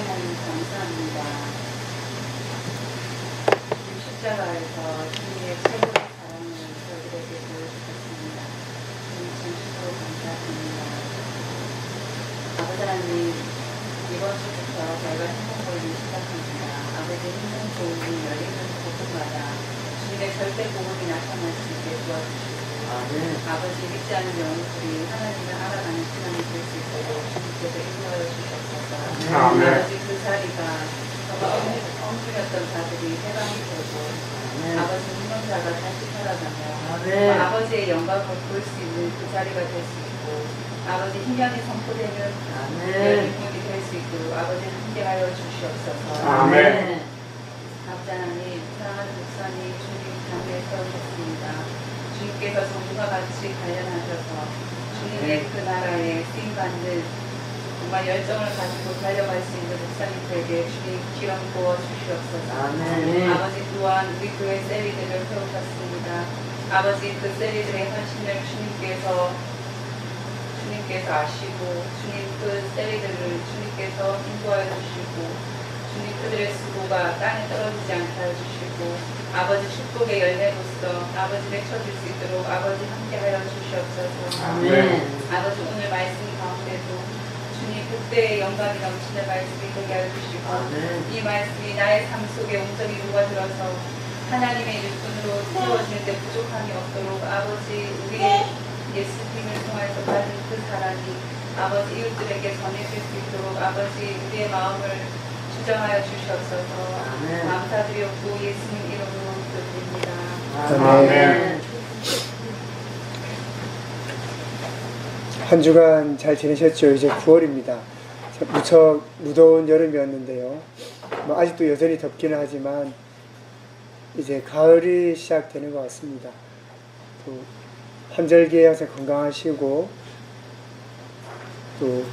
하나님 감사합니다. 십자가에서 주님의 최고의 사랑을 저희들에게 보여주셨습니다. 주님 진심으로 감사드립니다. 아버지 하나님, 이번 주부터 저희가 행복모임을 시작합니다. 아버지 힘든 도움이 열리는 곳마다 주님의 절대 복음이 나타날 수 있게 도와주시고 아버지 믿지 않는 영혼들이 하나님을 알아가는 시간이 될 수 있도록 주님께서 인도하여 주셨소서. 아버지 그 자리가 정말 엉뚱했던 자들이 해방이 되고 아버지 있는 자가 다시 살아가며 아버지의 영광을 볼 수 있는 그 자리가 될 수 있고 아버지 희망이 선포되는 열림문이 될 수 있도록 아버지 함께하여 주시옵소서. 아버지 하나님, 사랑하는 목사님, 주님 장에 세우셨습니다. 주님께서 정부가 같이 관련하셔서 주님의 그 나라에 쓰임받는 정말 열정을 가지고 달려갈 수 있는 목사님들에게 주님 기름 부어 주시옵소서. 아버지 또한 우리 교회 셀리들을 세우셨습니다. 아버지 그 셀리들의 헌신을 주님께서 아시고 주님 그 셀리들을 주님께서 인도하여 주시고 주님 그들의 수고가 땅에 떨어지지 않게 해주시고 아버지 축복의 열매로서 아버지 맺혀질 수 있도록 아버지 함께하여 주시옵소서. 아버지 오늘 말씀 가운데도 주님 그때의 영광이 넘치는 말씀이 되게 하여 주시고 이 말씀이 나의 삶 속에 온전히 녹아들어서 하나님의 일꾼으로 세워지는 데 부족함이 없도록 아버지 우리의 예수님을 통해서 받은 그 사랑이 아버지 이웃들에게 전해질 수 있도록 아버지 우리의 마음을 주장하여 주시옵소서. 감사드렸고 예수님 이름으로 기도드립니다. 아멘. 한 주간 잘 지내셨죠? 이제 9월입니다. 무척 무더운 여름이었는데요. 아직도 여전히 덥기는 하지만 이제 가을이 시작되는 것 같습니다. 또 환절기에 항상 건강하시고 또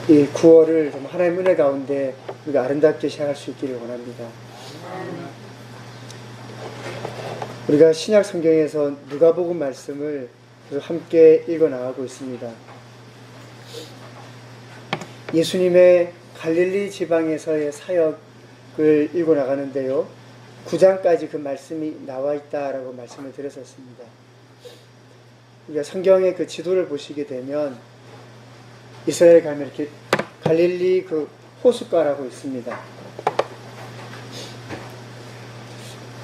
이 9월을 하나님의 은혜 가운데 우리가 아름답게 시작할 수 있기를 원합니다. 우리가 신약 성경에서 누가복음 말씀을 함께 읽어 나가고 있습니다. 예수님의 갈릴리 지방에서의 사역을 읽어 나가는데요. 9장까지 그 말씀이 나와 있다라고 말씀을 드렸었습니다. 우리가 성경의 그 지도를 보시게 되면 이스라엘 가면 이렇게 갈릴리 그 호숫가라고 있습니다.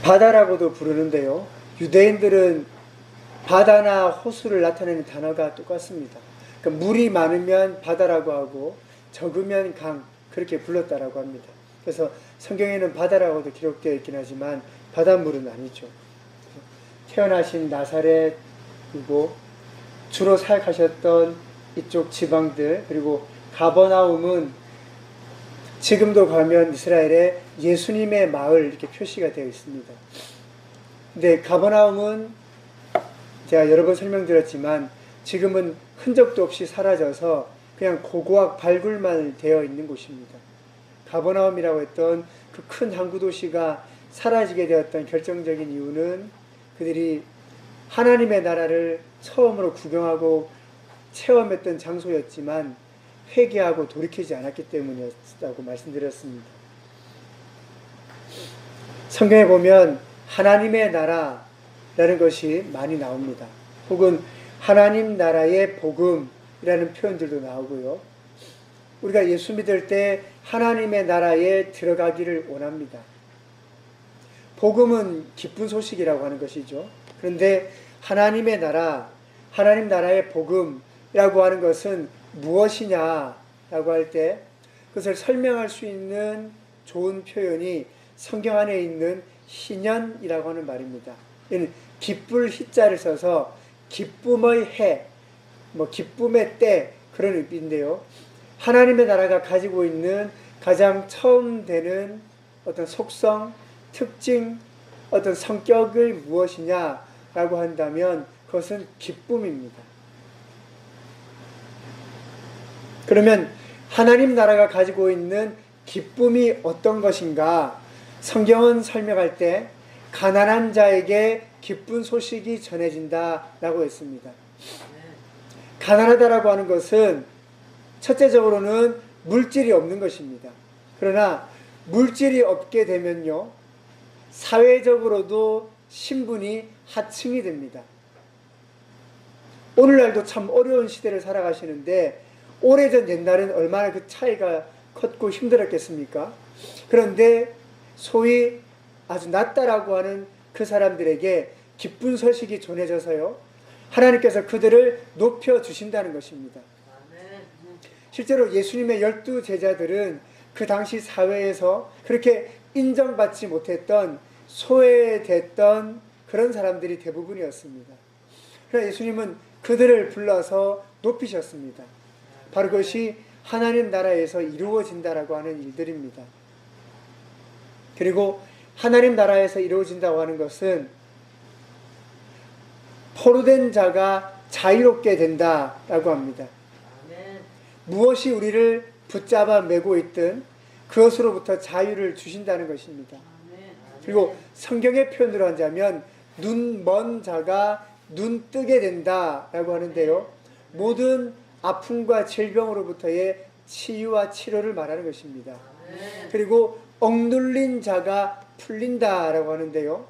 바다라고도 부르는데요. 유대인들은 바다나 호수를 나타내는 단어가 똑같습니다. 그러니까 물이 많으면 바다라고 하고 적으면 강 그렇게 불렀다라고 합니다. 그래서 성경에는 바다라고도 기록되어 있긴 하지만 바닷물은 아니죠. 태어나신 나사렛이고 주로 사역하셨던 이쪽 지방들 그리고 가버나움은 지금도 가면 이스라엘에 예수님의 마을 이렇게 표시가 되어 있습니다. 근데 가버나움은 제가 여러 번 설명드렸지만 지금은 흔적도 없이 사라져서 그냥 고고학 발굴만 되어 있는 곳입니다. 가버나움이라고 했던 그 큰 항구 도시가 사라지게 되었던 결정적인 이유는 그들이 하나님의 나라를 처음으로 구경하고 체험했던 장소였지만 회개하고 돌이키지 않았기 때문이었다고 말씀드렸습니다. 성경에 보면 하나님의 나라라는 것이 많이 나옵니다. 혹은 하나님 나라의 복음이라는 표현들도 나오고요. 우리가 예수 믿을 때 하나님의 나라에 들어가기를 원합니다. 복음은 기쁜 소식이라고 하는 것이죠. 그런데 하나님의 나라, 하나님 나라의 복음이라고 하는 것은 무엇이냐라고 할 때 그것을 설명할 수 있는 좋은 표현이 성경 안에 있는 희년이라고 하는 말입니다. 이는 기쁠 희자를 써서 기쁨의 해, 기쁨의 때 그런 의미인데요. 하나님의 나라가 가지고 있는 가장 처음 되는 어떤 속성, 특징, 어떤 성격을 무엇이냐라고 한다면 그것은 기쁨입니다. 그러면 하나님 나라가 가지고 있는 기쁨이 어떤 것인가? 성경은 설명할 때 가난한 자에게 기쁜 소식이 전해진다라고 했습니다. 가난하다라고 하는 것은 첫째적으로는 물질이 없는 것입니다. 그러나 물질이 없게 되면요, 사회적으로도 신분이 하층이 됩니다. 오늘날도 참 어려운 시대를 살아가시는데 오래전 옛날엔 얼마나 그 차이가 컸고 힘들었겠습니까? 그런데 소위 아주 낮다라고 하는 그 사람들에게 기쁜 소식이 전해져서요, 하나님께서 그들을 높여주신다는 것입니다. 실제로 예수님의 12 제자들은 그 당시 사회에서 그렇게 인정받지 못했던 소외됐던 그런 사람들이 대부분이었습니다. 그러나 예수님은 그들을 불러서 높이셨습니다. 바로 그것이 하나님 나라에서 이루어진다라고 하는 일들입니다. 그리고 하나님 나라에서 이루어진다고 하는 것은 포로된 자가 자유롭게 된다라고 합니다. 무엇이 우리를 붙잡아 매고 있든 그것으로부터 자유를 주신다는 것입니다. 그리고 성경의 표현으로 하자면 눈 먼 자가 눈 뜨게 된다라고 하는데요, 모든 아픔과 질병으로부터의 치유와 치료를 말하는 것입니다. 그리고 억눌린 자가 풀린다라고 하는데요,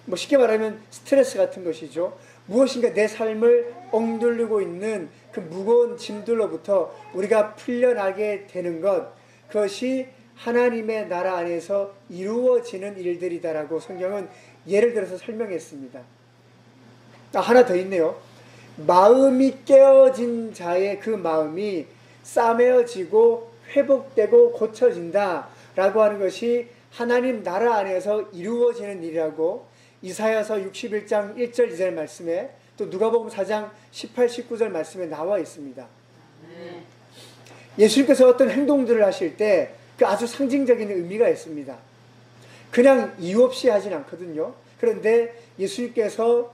뭐 쉽게 말하면 스트레스 같은 것이죠. 무엇인가 내 삶을 억누르고 있는 그 무거운 짐들로부터 우리가 풀려나게 되는 것, 그것이 하나님의 나라 안에서 이루어지는 일들이다라고 성경은 예를 들어서 설명했습니다. 하나 더 있네요. 마음이 깨어진 자의 그 마음이 싸매어지고 회복되고 고쳐진다 라고 하는 것이 하나님 나라 안에서 이루어지는 일이라고 이사야서 61장 1절 2절 말씀에, 또 누가복음 4장 18, 19절 말씀에 나와 있습니다. 예수님께서 어떤 행동들을 하실 때 그 아주 상징적인 의미가 있습니다. 그냥 이유 없이 하진 않거든요. 그런데 예수님께서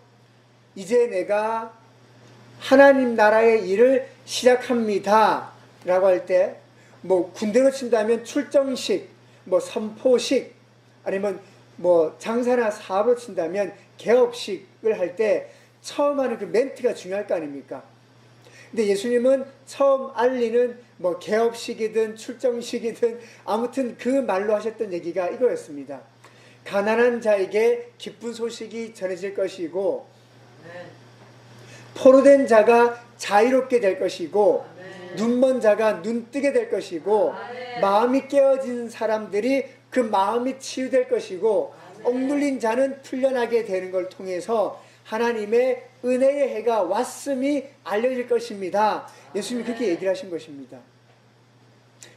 이제 내가 하나님 나라의 일을 시작합니다 라고 할 때, 뭐 군대로 친다면 출정식, 뭐 선포식, 아니면 뭐 장사나 사업으로 친다면 개업식을 할 때 처음 하는 그 멘트가 중요할 거 아닙니까? 근데 예수님은 처음 알리는 뭐 개업식이든 출정식이든 아무튼 그 말로 하셨던 얘기가 이거였습니다. 가난한 자에게 기쁜 소식이 전해질 것이고, 포로된 자가 자유롭게 될 것이고, 눈먼 자가 눈 뜨게 될 것이고, 마음이 깨어진 사람들이 그 마음이 치유될 것이고, 억눌린 자는 풀려나게 되는 걸 통해서 하나님의 은혜의 해가 왔음이 알려질 것입니다. 예수님이 그렇게 얘기를 하신 것입니다.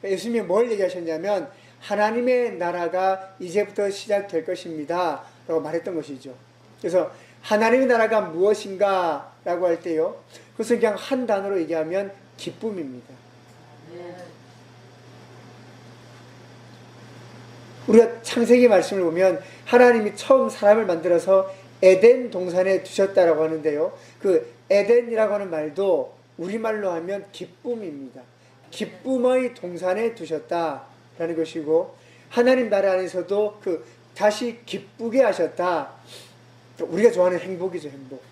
예수님이 뭘 얘기하셨냐면 하나님의 나라가 이제부터 시작될 것입니다 라고 말했던 것이죠. 그래서 하나님의 나라가 무엇인가 라고 할 때요, 그것은 그냥 한 단어로 얘기하면 기쁨입니다. 우리가 창세기 말씀을 보면 하나님이 처음 사람을 만들어서 에덴 동산에 두셨다라고 하는데요, 그 에덴이라고 하는 말도 우리말로 하면 기쁨입니다. 기쁨의 동산에 두셨다라는 것이고, 하나님 나라 안에서도 그 다시 기쁘게 하셨다. 우리가 좋아하는 행복이죠, 행복.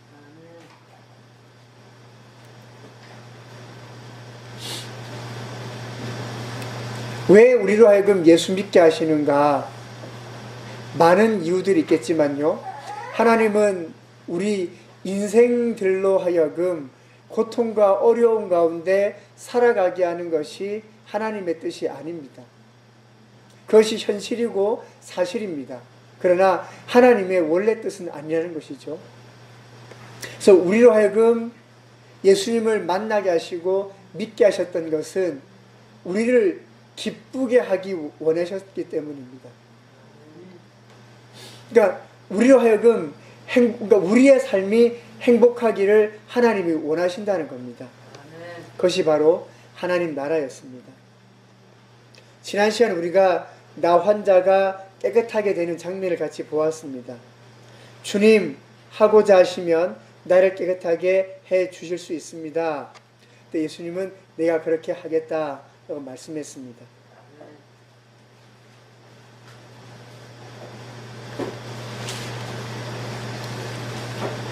왜 우리로 하여금 예수 믿게 하시는가? 많은 이유들이 있겠지만요, 하나님은 우리 인생들로 하여금 고통과 어려움 가운데 살아가게 하는 것이 하나님의 뜻이 아닙니다. 그것이 현실이고 사실입니다. 그러나 하나님의 원래 뜻은 아니라는 것이죠. 그래서 우리로 하여금 예수님을 만나게 하시고 믿게 하셨던 것은 우리를 기쁘게 하기 원하셨기 때문입니다. 그러니까 우리로 하여금 그러니까 우리의 삶이 행복하기를 하나님이 원하신다는 겁니다. 그것이 바로 하나님 나라였습니다. 지난 시간 우리가 나 환자가 깨끗하게 되는 장면을 같이 보았습니다. 주님 하고자 하시면 나를 깨끗하게 해 주실 수 있습니다. 근데 예수님은 내가 그렇게 하겠다라고 말씀했습니다.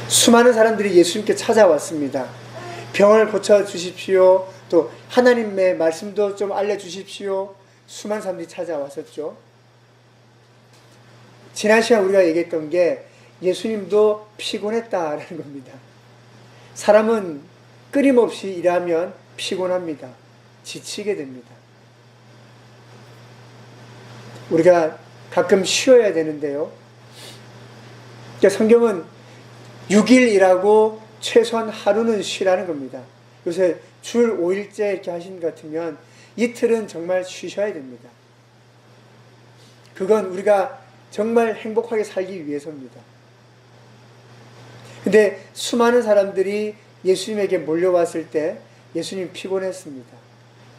수많은 사람들이 예수님께 찾아왔습니다. 병을 고쳐주십시오. 또 하나님의 말씀도 좀 알려주십시오. 수많은 사람들이 찾아왔었죠. 지난 시간 우리가 얘기했던 게 예수님도 피곤했다라는 겁니다. 사람은 끊임없이 일하면 피곤합니다. 지치게 됩니다. 우리가 가끔 쉬어야 되는데요. 성경은 6일 일하고 최소한 하루는 쉬라는 겁니다. 요새 줄 5일째 이렇게 하신 것 같으면 이틀은 정말 쉬셔야 됩니다. 그건 우리가 정말 행복하게 살기 위해서입니다. 근데 수많은 사람들이 예수님에게 몰려왔을 때 예수님 피곤했습니다.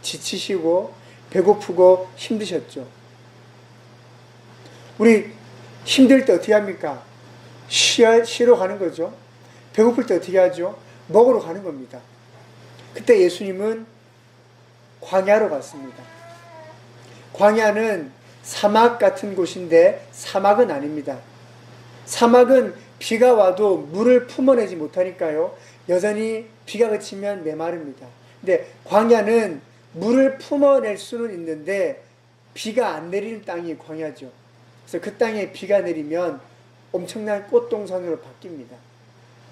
지치시고 배고프고 힘드셨죠. 우리 힘들 때 어떻게 합니까? 쉬러 가는 거죠. 배고플 때 어떻게 하죠? 먹으러 가는 겁니다. 그때 예수님은 광야로 갔습니다. 광야는 사막 같은 곳인데 사막은 아닙니다. 사막은 비가 와도 물을 품어내지 못하니까요. 여전히 비가 그치면 메마릅니다. 근데 광야는 물을 품어낼 수는 있는데 비가 안 내리는 땅이 광야죠. 그래서 그 땅에 비가 내리면 엄청난 꽃동산으로 바뀝니다.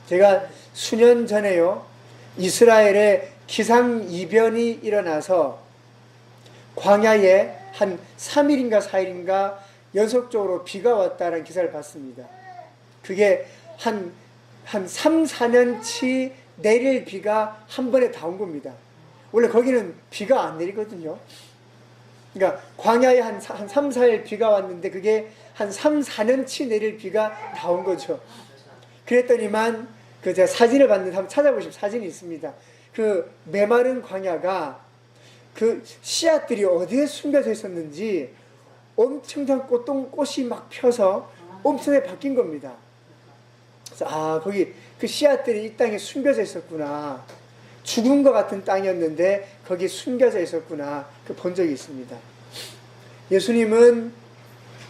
제가 수년 전에요, 이스라엘에 기상이변이 일어나서 광야에 한 3일인가 4일인가 연속적으로 비가 왔다는 기사를 봤습니다. 그게 한 3, 4년치 내릴 비가 한 번에 다 온 겁니다. 원래 거기는 비가 안 내리거든요. 그러니까 광야에 한 3, 4일 비가 왔는데 그게 한 3, 4년치 내릴 비가 다 온 거죠. 그랬더니만 제가 사진을 봤는데 한번 찾아보시면 사진이 있습니다. 그 메마른 광야가 그 씨앗들이 어디에 숨겨져 있었는지 엄청난 꽃이 막 펴서 엄청나게 바뀐 겁니다. 그래서 거기 그 씨앗들이 이 땅에 숨겨져 있었구나. 죽은 것 같은 땅이었는데 거기 숨겨져 있었구나. 본 적이 있습니다. 예수님은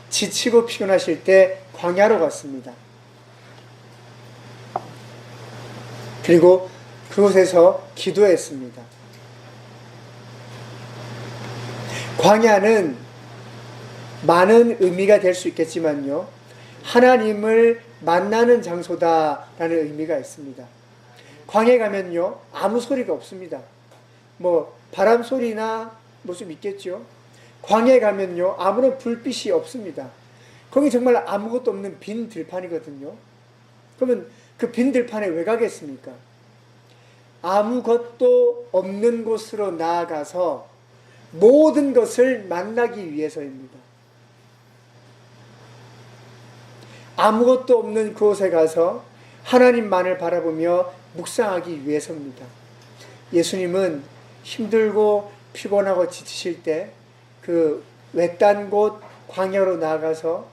지치고 피곤하실 때 광야로 갔습니다. 그리고 그곳에서 기도했습니다. 광야는 많은 의미가 될 수 있겠지만요, 하나님을 만나는 장소다라는 의미가 있습니다. 광야에 가면요, 아무 소리가 없습니다. 바람 소리나 좀 있겠죠. 광야에 가면요, 아무런 불빛이 없습니다. 거기 정말 아무것도 없는 빈 들판이거든요. 그러면 그 빈 들판에 왜 가겠습니까? 아무것도 없는 곳으로 나아가서 모든 것을 만나기 위해서입니다. 아무것도 없는 그곳에 가서 하나님만을 바라보며 묵상하기 위해서입니다. 예수님은 힘들고 피곤하고 지치실 때 그 외딴 곳 광야로 나아가서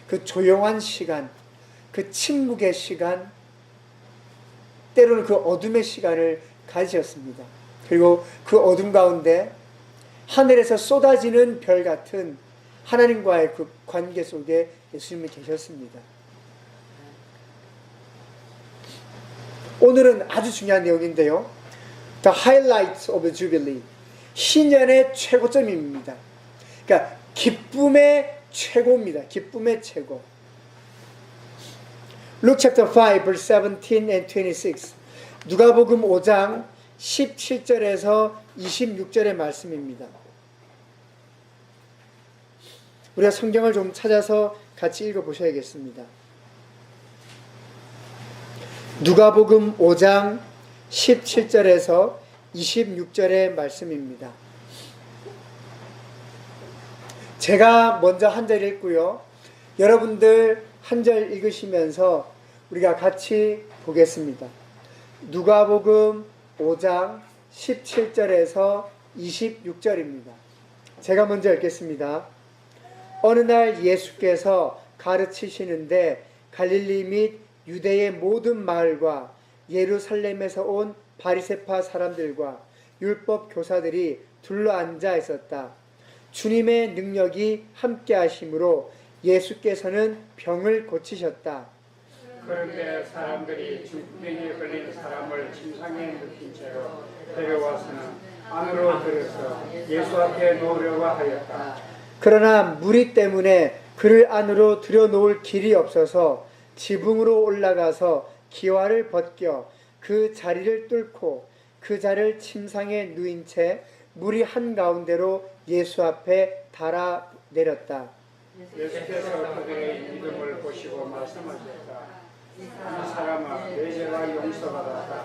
그 조용한 시간, 그 침묵의 시간, 때로는 그 어둠의 시간을 가지셨습니다. 그리고 그 어둠 가운데 하늘에서 쏟아지는 별 같은 하나님과의 그 관계 속에 예수님이 계셨습니다. 오늘은 아주 중요한 내용인데요. The highlights of the Jubilee. 신년의 최고점입니다. 그러니까 기쁨의 최고입니다. 기쁨의 최고. Luke chapter 5 verse 17 and 26. 누가복음 5장 17절에서 26절의 말씀입니다. 우리가 성경을 좀 찾아서 같이 읽어보셔야겠습니다. 누가복음 5장 17절에서 26절의 말씀입니다. 제가 먼저 한 절 읽고요, 여러분들 한 절 읽으시면서 우리가 같이 보겠습니다. 누가복음 5장 17절에서 26절입니다. 제가 먼저 읽겠습니다. 어느 날 예수께서 가르치시는데 갈릴리 및 유대의 모든 마을과 예루살렘에서 온 바리새파 사람들과 율법 교사들이 둘러앉아 있었다. 주님의 능력이 함께 하심으로 예수께서는 병을 고치셨다. 그런데 사람들이 중풍에 걸린 사람을 침상에 눕힌 채로 데려와서는 안으로 안으로 들어서 예수 앞에 놓으려고 하였다. 그러나 무리 때문에 그를 안으로 들여놓을 길이 없어서 지붕으로 올라가서 기와를 벗겨 그 자리를 뚫고 그 자를 침상에 누인 채 무리 한가운데로 예수 앞에 달아 내렸다. 예수께서 그들의 믿음을 보시고 말씀하셨다. 이 사람아, 내 죄가 용서받았다.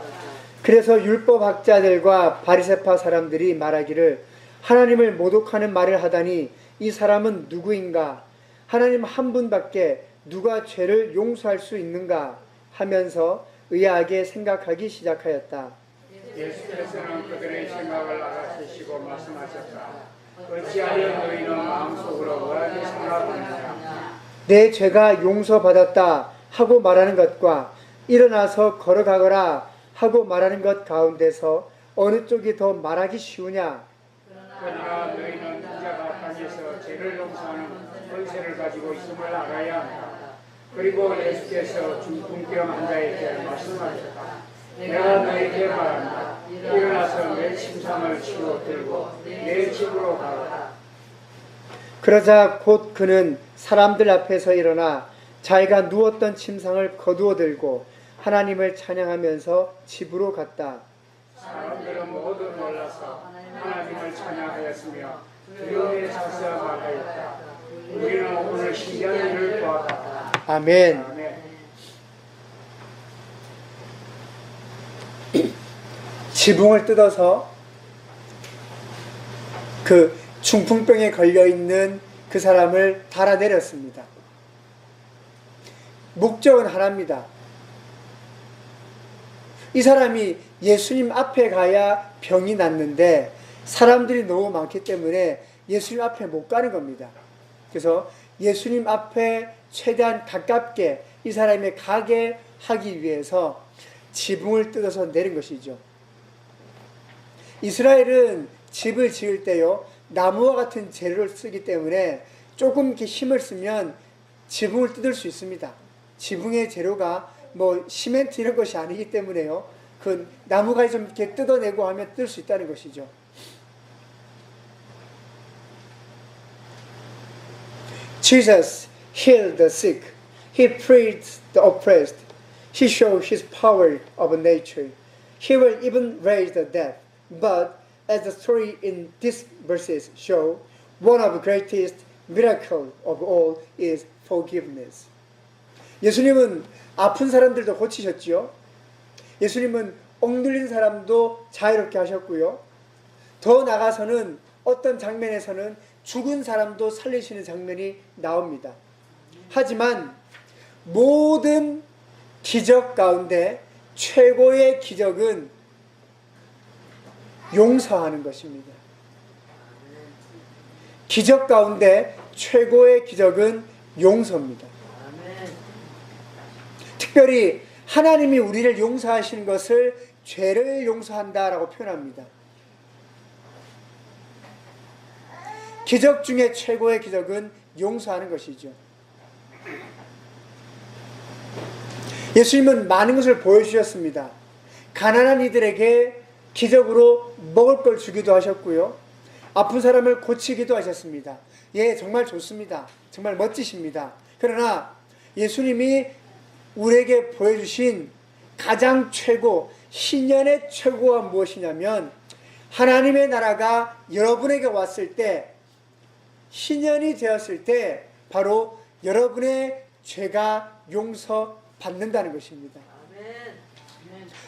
그래서 율법학자들과 바리새파 사람들이 말하기를 하나님을 모독하는 말을 하다니 이 사람은 누구인가? 하나님 한 분밖에 누가 죄를 용서할 수 있는가? 하면서 의아하게 생각하기 시작하였다. 예수께서는 그들의 생각을 알아채시고 말씀하셨다. 어찌하여 너희는 마음속으로 뭐라고 생각하느냐? 내 죄가 용서받았다 하고 말하는 것과 일어나서 걸어가거라 하고 말하는 것 가운데서 어느 쪽이 더 말하기 쉬우냐? 그러나 너희는 자가 땅에서 죄를 용서하는 권세를 가지고 있음을 알아야 한다. 그리고 예수께서 중풍병 환자에게 말씀하셨다. 내가 너희에게 말한다. 일어나서 내 침상을 치고 들고 내 집으로 가라. 그러자 곧 그는 사람들 앞에서 일어나 자기가 누웠던 침상을 거두어 들고 하나님을 찬양하면서 집으로 갔다. 사람들은 모두 놀라서 하나님을 찬양하였으며 두려움에 차서 말하였다. 우리는 오늘 신기한 일을 보았다. 아멘. 아멘. 지붕을 뜯어서 그 중풍병에 걸려 있는 그 사람을 달아내렸습니다. 목적은 하나입니다. 이 사람이 예수님 앞에 가야 병이 낫는데 사람들이 너무 많기 때문에 예수님 앞에 못 가는 겁니다. 그래서 예수님 앞에 최대한 가깝게 이 사람이 가게 하기 위해서 지붕을 뜯어서 내린 것이죠. 이스라엘은 집을 지을 때요, 나무와 같은 재료를 쓰기 때문에 조금 이렇게 힘을 쓰면 지붕을 뜯을 수 있습니다. 지붕의 재료가 뭐 시멘트 이런 것이 아니기 때문에요, 그 나무가 좀 이렇게 뜯어내고 하면 뜯을 수 있다는 것이죠. Jesus healed the sick. He freed the oppressed. He showed his power of nature. He will even raise the dead. But as the story in these verses show, one of the greatest miracles of all is forgiveness. 예수님은 아픈 사람들도 고치셨지요. 예수님은 억눌린 사람도 자유롭게 하셨고요. 더 나아가서는 어떤 장면에서는 죽은 사람도 살리시는 장면이 나옵니다. 하지만 모든 기적 가운데 최고의 기적은 용서하는 것입니다. 기적 가운데 최고의 기적은 용서입니다. 특별히 하나님이 우리를 용서하시는 것을 죄를 용서한다라고 표현합니다. 기적 중에 최고의 기적은 용서하는 것이죠. 예수님은 많은 것을 보여주셨습니다. 가난한 이들에게 기적으로 먹을 걸 주기도 하셨고요. 아픈 사람을 고치기도 하셨습니다. 예, 정말 좋습니다. 정말 멋지십니다. 그러나 예수님이 우리에게 보여주신 가장 최고, 신년의 최고가 무엇이냐면 하나님의 나라가 여러분에게 왔을 때, 신년이 되었을 때 바로 여러분의 죄가 용서받는다는 것입니다.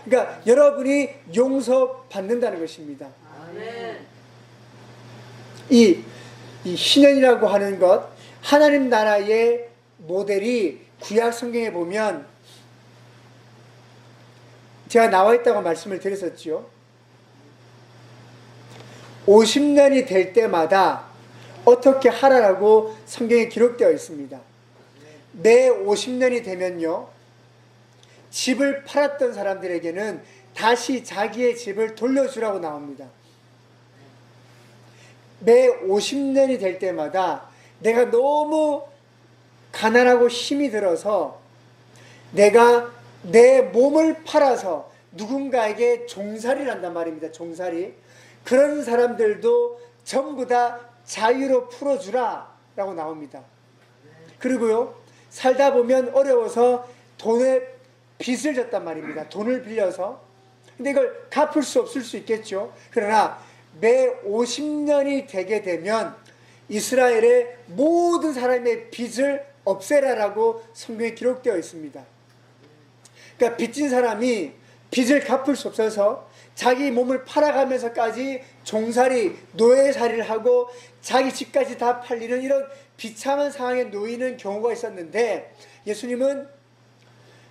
그러니까 여러분이 용서받는다는 것입니다. 이 신년이라고 하는 것, 하나님 나라의 모델이 구약 성경에 보면 제가 나와 있다고 말씀을 드렸었죠. 50년이 될 때마다 어떻게 하라라고 성경에 기록되어 있습니다. 매 50년이 되면요, 집을 팔았던 사람들에게는 다시 자기의 집을 돌려주라고 나옵니다. 매 50년이 될 때마다 내가 너무 가난하고 힘이 들어서 내가 내 몸을 팔아서 누군가에게 종살이를 한단 말입니다. 종살이. 그런 사람들도 전부 다 자유로 풀어주라 라고 나옵니다. 그리고요, 살다 보면 어려워서 돈에 빚을 졌단 말입니다. 돈을 빌려서. 근데 이걸 갚을 수 없을 수 있겠죠. 그러나 매 50년이 되게 되면 이스라엘의 모든 사람의 빚을 없애라라고 성경에 기록되어 있습니다. 그러니까 빚진 사람이 빚을 갚을 수 없어서 자기 몸을 팔아가면서까지 종살이, 노예살이를 하고 자기 집까지 다 팔리는 이런 비참한 상황에 놓이는 경우가 있었는데, 예수님은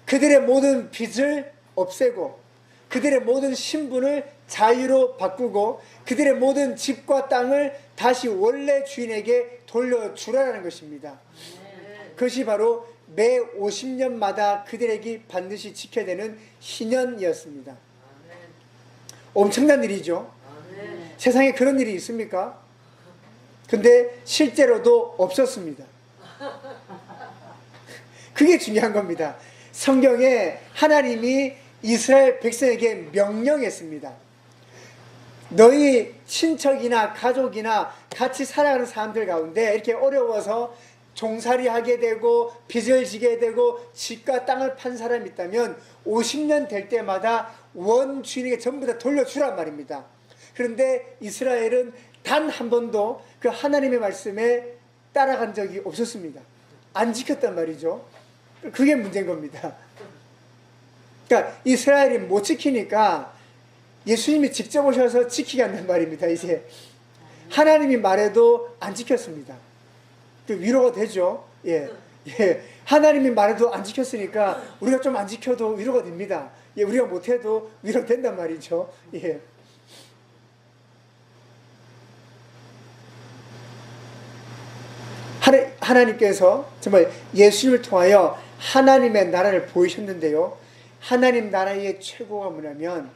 그들의 모든 빚을 없애고 그들의 모든 신분을 자유로 바꾸고 그들의 모든 집과 땅을 다시 원래 주인에게 돌려주라는 것입니다. 그것이 바로 매 50년마다 그들에게 반드시 지켜야 되는 희년이었습니다. 엄청난 일이죠. 세상에 그런 일이 있습니까? 근데 실제로도 없었습니다. 그게 중요한 겁니다. 성경에 하나님이 이스라엘 백성에게 명령했습니다. 너희 친척이나 가족이나 같이 살아가는 사람들 가운데 이렇게 어려워서 종살이 하게 되고 빚을 지게 되고 집과 땅을 판 사람이 있다면 50년 될 때마다 원 주인에게 전부 다 돌려주란 말입니다. 그런데 이스라엘은 단 한 번도 그 하나님의 말씀에 따라간 적이 없었습니다. 안 지켰단 말이죠. 그게 문제인 겁니다. 그러니까 이스라엘이 못 지키니까 예수님이 직접 오셔서 지키게 한단 말입니다. 이제 하나님이 말해도 안 지켰습니다. 위로가 되죠. 예. 하나님이 말해도 안 지켰으니까 우리가 좀 안 지켜도 위로가 됩니다. 예, 우리가 못해도 위로 된단 말이죠. 예. 하나님께서 정말 예수님을 통하여 하나님의 나라를 보이셨는데요. 하나님 나라의 최고가 뭐냐면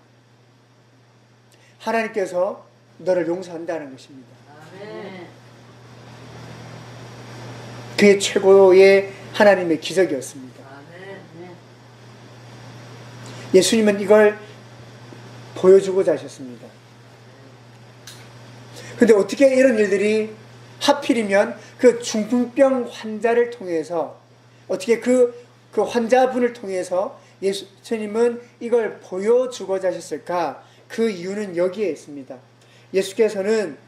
하나님께서 너를 용서한다는 것입니다. 아멘. 그게 최고의 하나님의 기적이었습니다. 아멘. 예수님은 이걸 보여주고자 하셨습니다. 그런데 어떻게 이런 일들이 하필이면 그 중풍병 환자를 통해서 어떻게 그 환자분을 통해서 예수님은 이걸 보여주고자 하셨을까? 그 이유는 여기에 있습니다. 예수께서는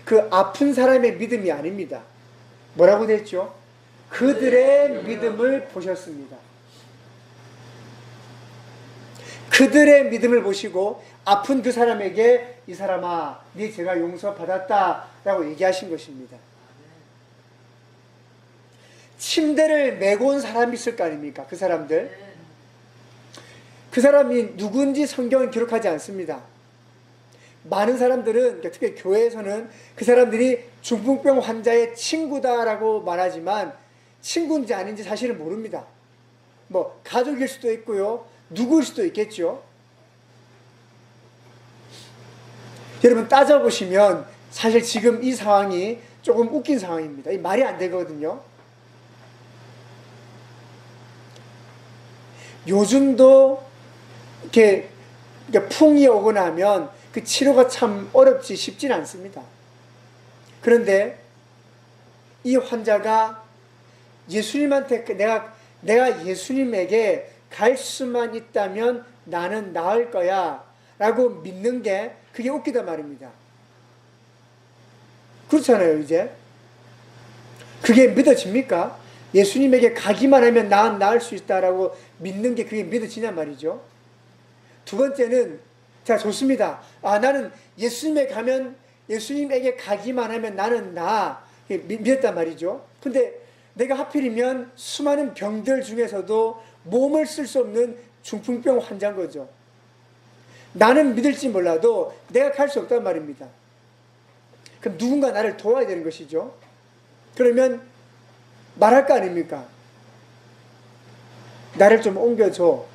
그 아픈 사람의 믿음이 아닙니다. 뭐라고 됐죠? 그들의 믿음을 보셨습니다. 그들의 믿음을 보시고 아픈 그 사람에게 이 사람아, 네 죄가 용서받았다 라고 얘기하신 것입니다. 침대를 메고 온 사람이 있을 거 아닙니까? 그 사람들. 그 사람이 누군지 성경은 기록하지 않습니다. 많은 사람들은, 특히 교회에서는 그 사람들이 중풍병 환자의 친구다라고 말하지만 친구인지 아닌지 사실은 모릅니다. 뭐 가족일 수도 있고요, 누구일 수도 있겠죠. 여러분 따져보시면 사실 지금 이 상황이 조금 웃긴 상황입니다. 이 말이 안 되거든요. 요즘도 이렇게 풍이 오고 나면 그 치료가 참 어렵지 쉽지는 않습니다. 그런데 이 환자가 예수님한테 내가 예수님에게 갈 수만 있다면 나는 나을 거야 라고 믿는 게 그게 웃기단 말입니다. 그렇잖아요. 이제 그게 믿어집니까? 예수님에게 가기만 하면 나을 수 있다라고 믿는 게 그게 믿어지냔 말이죠. 두 번째는, 자, 좋습니다. 나는 예수님에게 가기만 하면 나는 믿었단 말이죠. 근데 내가 하필이면 수많은 병들 중에서도 몸을 쓸 수 없는 중풍병 환자인 거죠. 나는 믿을지 몰라도 내가 갈 수 없단 말입니다. 그럼 누군가 나를 도와야 되는 것이죠. 그러면 말할 거 아닙니까? 나를 좀 옮겨줘.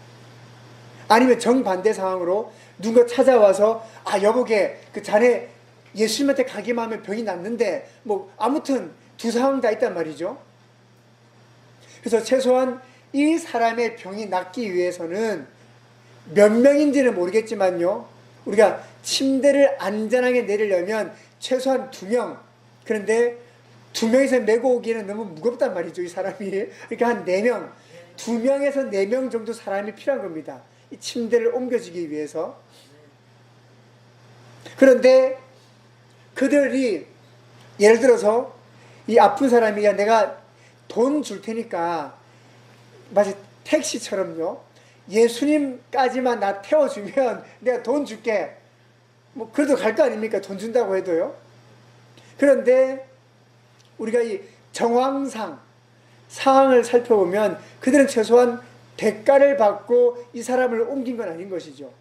아니면 정반대 상황으로 누군가 찾아와서 여보게 그 자네 예수님한테 가기만 하면 병이 낫는데 뭐 아무튼 두 상황 다 있단 말이죠. 그래서 최소한 이 사람의 병이 낫기 위해서는 몇 명인지는 모르겠지만요, 우리가 침대를 안전하게 내리려면 최소한 2명, 그런데 2명이서 메고 오기에는 너무 무겁단 말이죠, 이 사람이. 그러니까 한 4명, 2명에서 4명 정도 사람이 필요한 겁니다. 이 침대를 옮겨주기 위해서. 그런데 그들이 예를 들어서 이 아픈 사람이, 야, 내가 돈 줄 테니까 마치 택시처럼요, 예수님까지만 나 태워주면 내가 돈 줄게. 뭐 그래도 갈 거 아닙니까? 돈 준다고 해도요. 그런데 우리가 이 정황상 상황을 살펴보면 그들은 최소한 대가를 받고 이 사람을 옮긴 건 아닌 것이죠.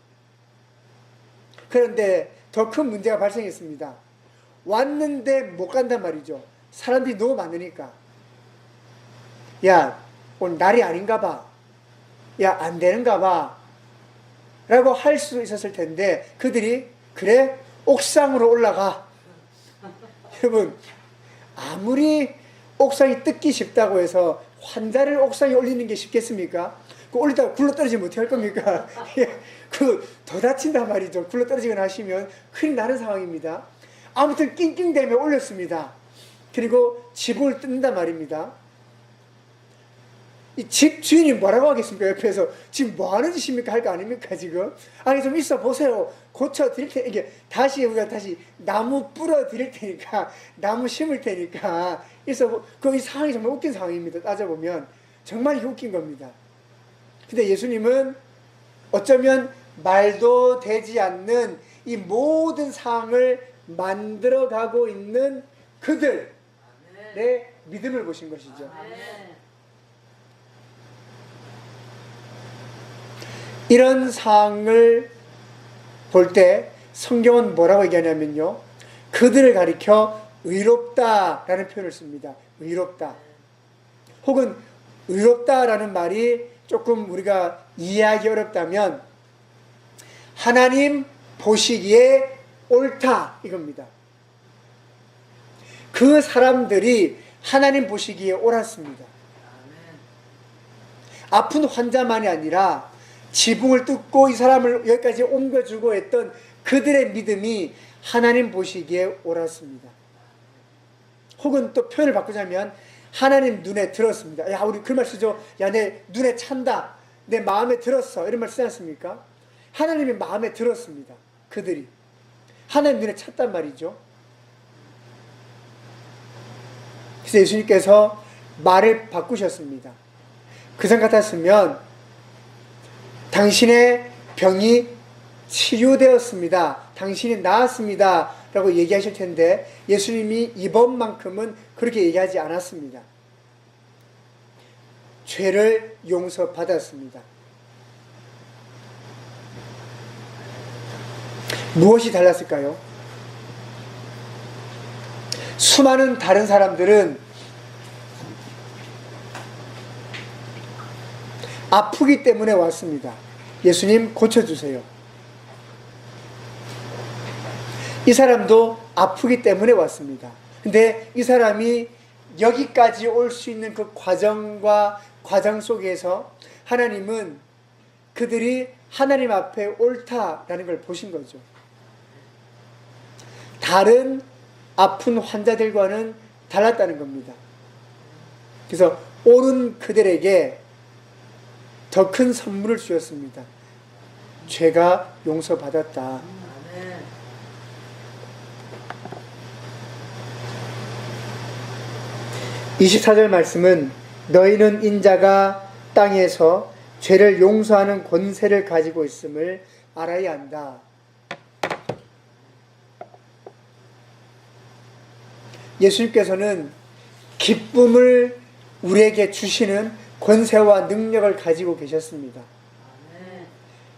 그런데 더 큰 문제가 발생했습니다. 왔는데 못 간단 말이죠. 사람들이 너무 많으니까. 야, 오늘 날이 아닌가 봐. 야, 안 되는가 봐. 라고 할 수 있었을 텐데 그들이, 그래, 옥상으로 올라가. 여러분, 아무리 옥상이 뜯기 쉽다고 해서 환자를 옥상에 올리는 게 쉽겠습니까? 그 올리다가 굴러떨어지면 어떻게 할 겁니까? 더 다친단 말이죠. 굴러떨어지거나 하시면 큰일 나는 상황입니다. 아무튼 낑낑대며 올렸습니다. 그리고 지붕을 뜯는단 말입니다. 이 집 주인이 뭐라고 하겠습니까? 옆에서 지금 뭐 하는 짓입니까? 할 거 아닙니까? 지금 아니 좀 있어 보세요. 고쳐 드릴 테니까, 이게 다시 우리가 다시 나무 뿌려 드릴 테니까, 나무 심을 테니까 있어. 그 이 상황이 정말 웃긴 상황입니다. 따져보면 정말 이게 웃긴 겁니다. 근데 예수님은 어쩌면 말도 되지 않는 이 모든 상황을 만들어가고 있는 그들의 믿음을 보신 것이죠. 이런 상황을 볼 때 성경은 뭐라고 얘기하냐면요, 그들을 가리켜 의롭다라는 표현을 씁니다. 의롭다. 혹은 의롭다라는 말이 조금 우리가 이해하기 어렵다면 하나님 보시기에 옳다, 이겁니다. 그 사람들이 하나님 보시기에 옳았습니다. 아픈 환자만이 아니라 지붕을 뜯고 이 사람을 여기까지 옮겨주고 했던 그들의 믿음이 하나님 보시기에 옳았습니다. 혹은 또 표현을 바꾸자면 하나님 눈에 들었습니다. 야, 우리 그 말 쓰죠. 야, 내 눈에 찬다. 내 마음에 들었어. 이런 말 쓰지 않습니까? 하나님이 마음에 들었습니다. 그들이. 하나님 눈에 찼단 말이죠. 그래서 예수님께서 말을 바꾸셨습니다. 그전 같았으면 당신의 병이 치료되었습니다. 당신이 나았습니다. 라고 얘기하실 텐데 예수님이 이번만큼은 그렇게 얘기하지 않았습니다. 죄를 용서받았습니다. 무엇이 달랐을까요? 수많은 다른 사람들은 아프기 때문에 왔습니다. 예수님 고쳐주세요. 이 사람도 아프기 때문에 왔습니다. 근데 이 사람이 여기까지 올 수 있는 그 과정과 과정 속에서 하나님은 그들이 하나님 앞에 옳다라는 걸 보신 거죠. 다른 아픈 환자들과는 달랐다는 겁니다. 그래서 옳은 그들에게 더 큰 선물을 주었습니다. 죄가 용서받았다. 24절 말씀은 너희는 인자가 땅에서 죄를 용서하는 권세를 가지고 있음을 알아야 한다. 예수님께서는 기쁨을 우리에게 주시는 권세와 능력을 가지고 계셨습니다.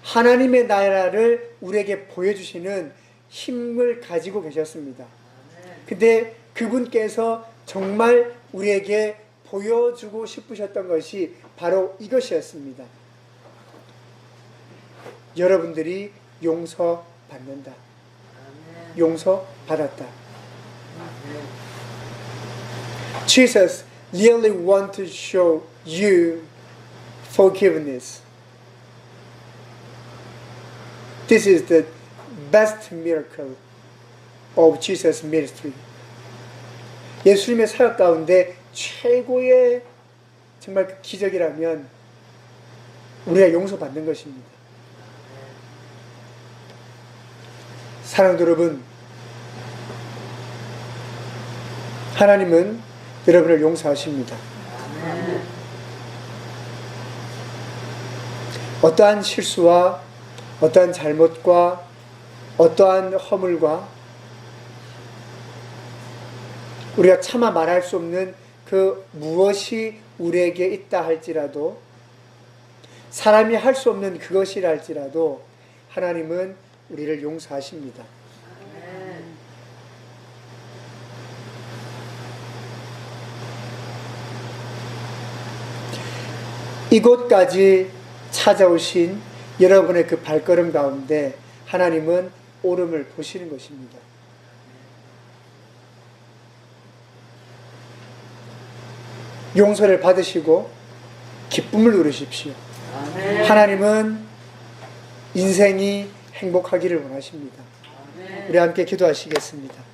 하나님의 나라를 우리에게 보여주시는 힘을 가지고 계셨습니다. 근데 그분께서 정말 우리에게 보여주고 싶으셨던 것이 바로 이것이었습니다. 여러분들이 용서받는다. 용서받았다. Jesus really want to show you forgiveness. This is the best miracle of Jesus' ministry. 예수님의 사역 가운데 최고의 정말 그 기적이라면 우리가 용서받는 것입니다. 사랑하는 여러분, 하나님은 여러분을 용서하십니다. 어떠한 실수와 어떠한 잘못과 어떠한 허물과 우리가 차마 말할 수 없는 그 무엇이 우리에게 있다 할지라도, 사람이 할 수 없는 그것이라 할지라도 하나님은 우리를 용서하십니다. 이곳까지 찾아오신 여러분의 그 발걸음 가운데 하나님은 옳음을 보시는 것입니다. 용서를 받으시고 기쁨을 누리십시오. 하나님은 인생이 행복하기를 원하십니다. 우리 함께 기도하시겠습니다.